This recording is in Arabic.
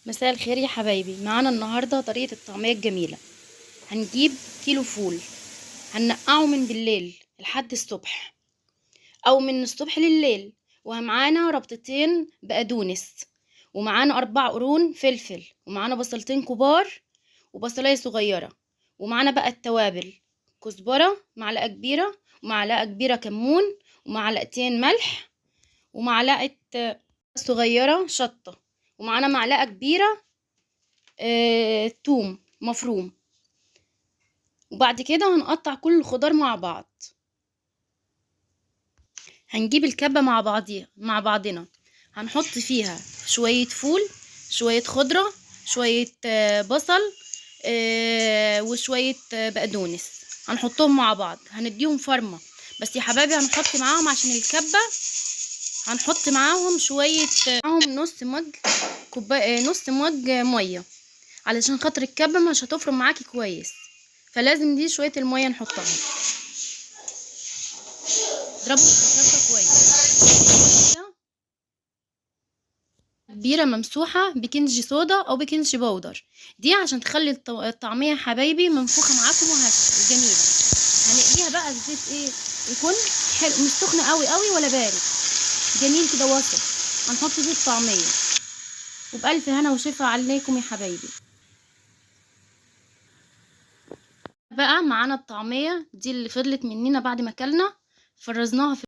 مساء الخير يا حبايبي. معانا النهارده طريقة الطعمية الجميلة. هنجيب كيلو فول، هننقعه من بالليل لحد الصبح او من الصبح لليل، ومعانا ربطتين بقدونس، ومعانا 4 قرون فلفل، ومعانا بصلتين كبار وبصلاية صغيرة، ومعانا بقى التوابل: كزبرة معلقة كبيرة، ومعلقة كبيرة كمون، ومعلقتين ملح، ومعلقة صغيرة شطة، ومعانا معلقة كبيرة توم مفروم. وبعد كده هنقطع كل الخضار مع بعض. هنجيب الكبة مع بعضنا، هنحط فيها شوية فول، شوية خضرة، شوية بصل، وشوية بقدونس، هنحطهم مع بعض، هنديهم فرمة. بس يا حبايبي هنحط معاهم عشان الكبة، هنحط معاهم شوية، معاهم نص مج مية، علشان خاطر الكبة مش هتفرم معاكي كويس، فلازم دي شوية المية نحطها. اضربهم في الكبة كويس. كبيرة ممسوحة بيكنج صودا او بيكنج باودر، دي عشان تخلي الطعمية يا حبايبي منفوخة معاكم وهشة وجميلة. هنقليها بقى الزيت يكون حلو، مش سخن قوي قوي ولا بارد، جميل كده وسط. هنحط فيه الطعمية، وبألف هنا وشفا عليكم يا حبايبي. بقى معانا الطعمية دي اللي فضلت مننا بعد ما اكلنا، فرزناها في